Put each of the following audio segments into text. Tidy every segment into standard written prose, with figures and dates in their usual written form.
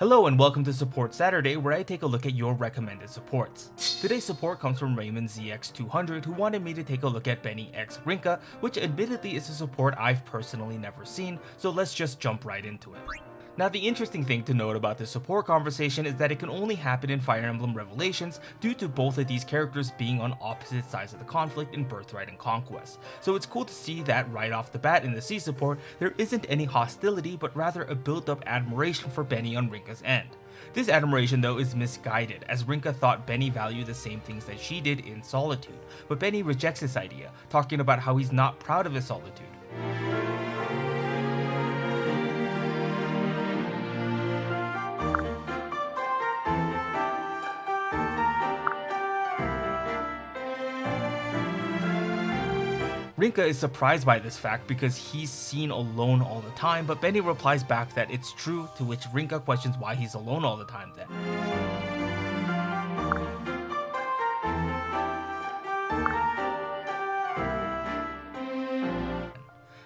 Hello and welcome to Support Saturday, where I take a look at your recommended supports. Today's support comes from Raymond ZX200, who wanted me to take a look at Benny X Rinkah, which admittedly is a support I've personally never seen, so let's just jump right into it. Now, the interesting thing to note about this support conversation is that it can only happen in Fire Emblem Revelations due to both of these characters being on opposite sides of the conflict in Birthright and Conquest. So it's cool to see that right off the bat in the C support, there isn't any hostility but rather a built-up admiration for Benny on Rinkah's end. This admiration though is misguided, as Rinkah thought Benny valued the same things that she did in Solitude, but Benny rejects this idea, talking about how he's not proud of his solitude. Rinkah is surprised by this fact because he's seen alone all the time, but Benny replies back that it's true, to which Rinkah questions why he's alone all the time then.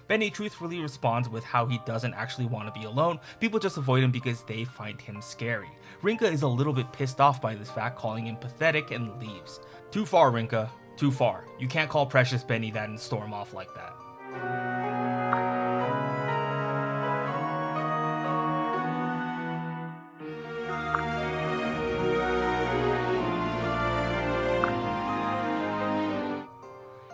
Benny truthfully responds with how he doesn't actually want to be alone, people just avoid him because they find him scary. Rinkah is a little bit pissed off by this fact, calling him pathetic, and leaves. Too far, Rinkah. Too far. You can't call Precious Benny that and storm off like that.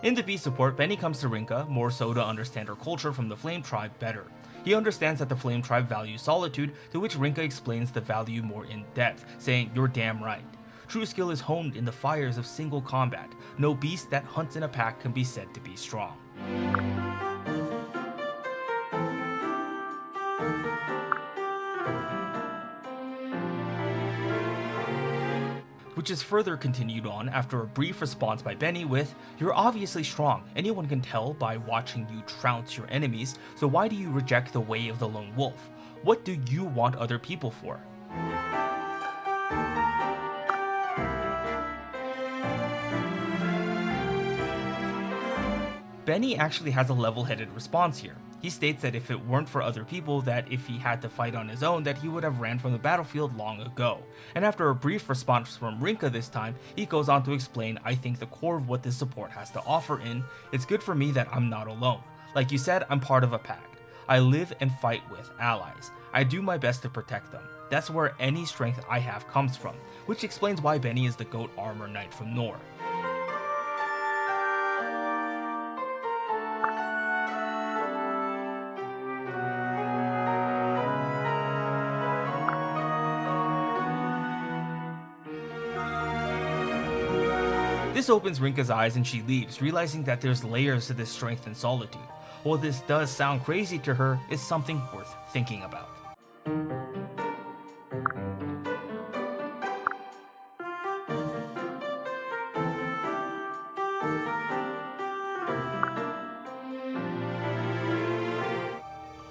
In the B support, Benny comes to Rinkah, more so to understand her culture from the Flame Tribe better. He understands that the Flame Tribe values solitude, to which Rinkah explains the value more in depth, saying, "You're damn right. True skill is honed in the fires of single combat. No beast that hunts in a pack can be said to be strong." Which is further continued on after a brief response by Benny with, "You're obviously strong. Anyone can tell by watching you trounce your enemies, so why do you reject the way of the lone wolf? What do you want other people for?" Benny actually has a level-headed response here. He states that if it weren't for other people, that if he had to fight on his own, that he would have ran from the battlefield long ago. And after a brief response from Rinkah this time, he goes on to explain, "I think the core of what this support has to offer it's good for me that I'm not alone. Like you said, I'm part of a pack. I live and fight with allies. I do my best to protect them. That's where any strength I have comes from," which explains why Benny is the GOAT armor knight from Nor. This opens Rinkah's eyes and she leaves, realizing that there's layers to this strength and solitude. While this does sound crazy to her, it's something worth thinking about.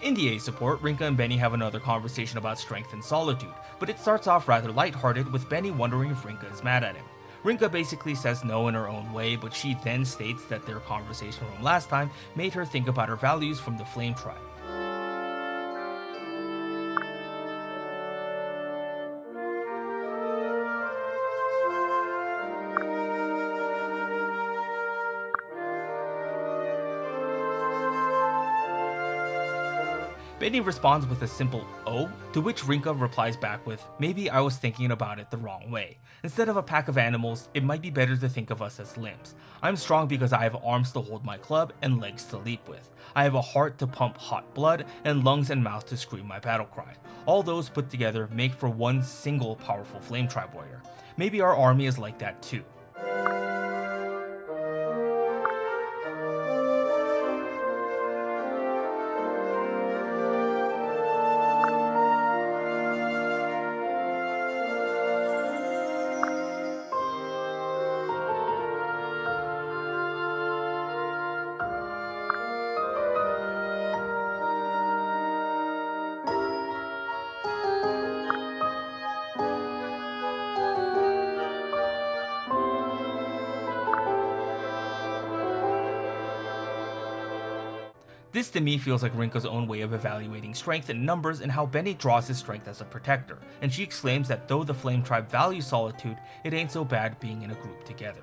In the A support, Rinkah and Benny have another conversation about strength and solitude, but it starts off rather lighthearted, with Benny wondering if Rinkah is mad at him. Rinkah basically says no in her own way, but she then states that their conversation from last time made her think about her values from the Flame Tribe. Benny responds with a simple "oh," to which Rinkah replies back with, "Maybe I was thinking about it the wrong way. Instead of a pack of animals, it might be better to think of us as limbs. I'm strong because I have arms to hold my club and legs to leap with. I have a heart to pump hot blood and lungs and mouth to scream my battle cry. All those put together make for one single powerful Flame Tribe warrior. Maybe our army is like that too." This to me feels like Rinkah's own way of evaluating strength in numbers and how Benny draws his strength as a protector, and she exclaims that though the Flame Tribe values solitude, it ain't so bad being in a group together.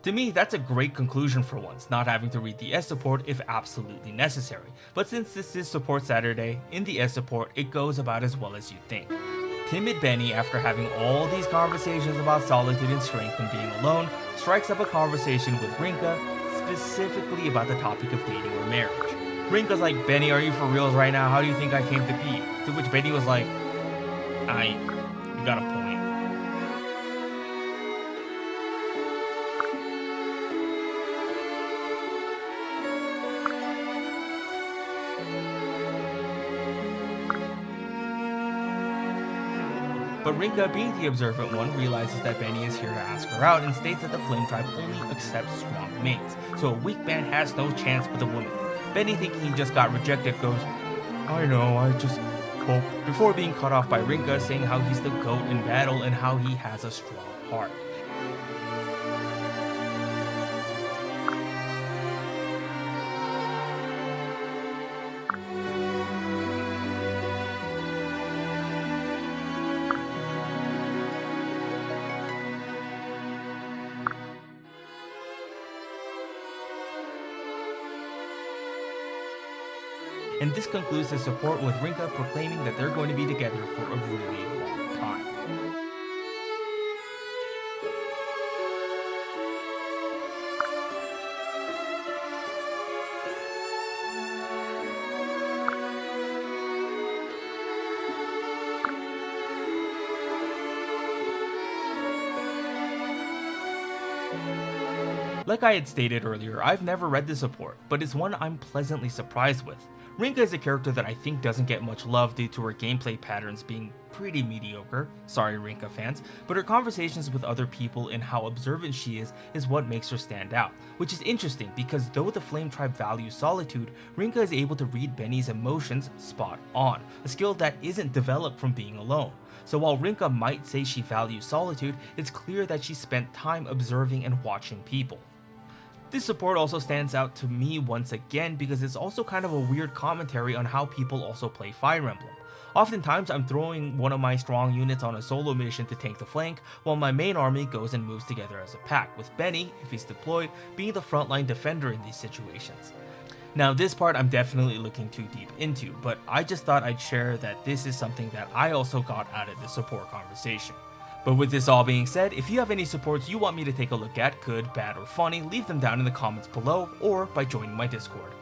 To me, that's a great conclusion for once, not having to read the S support if absolutely necessary. But since this is Support Saturday, in the S support, it goes about as well as you'd think. Timid Benny, after having all these conversations about solitude and strength and being alone, strikes up a conversation with Rinkah, specifically about the topic of dating or marriage. Rinkah's like, "Benny, are you for reals right now? How do you think I came to be?" To which Benny was like, you got a point. But Rinkah, being the observant one, realizes that Benny is here to ask her out and states that the Flame Tribe only accepts strong mates, so a weak man has no chance with a woman. Benny, thinking he just got rejected, goes, "I know, I just hope," before being cut off by Rinkah saying how he's the GOAT in battle and how he has a strong heart. And this concludes the support with Rinkah proclaiming that they're going to be together for a really long time. Like I had stated earlier, I've never read the support, but it's one I'm pleasantly surprised with. Rinkah is a character that I think doesn't get much love due to her gameplay patterns being pretty mediocre, sorry Rinkah fans, but her conversations with other people and how observant she is what makes her stand out, which is interesting because though the Flame Tribe values solitude, Rinkah is able to read Benny's emotions spot on, a skill that isn't developed from being alone. So while Rinkah might say she values solitude, it's clear that she spent time observing and watching people. This support also stands out to me once again because it's also kind of a weird commentary on how people also play Fire Emblem. Oftentimes I'm throwing one of my strong units on a solo mission to tank the flank, while my main army goes and moves together as a pack, with Benny, if he's deployed, being the frontline defender in these situations. Now this part I'm definitely looking too deep into, but I just thought I'd share that this is something that I also got out of the support conversation. But with this all being said, if you have any supports you want me to take a look at, good, bad, or funny, leave them down in the comments below or by joining my Discord.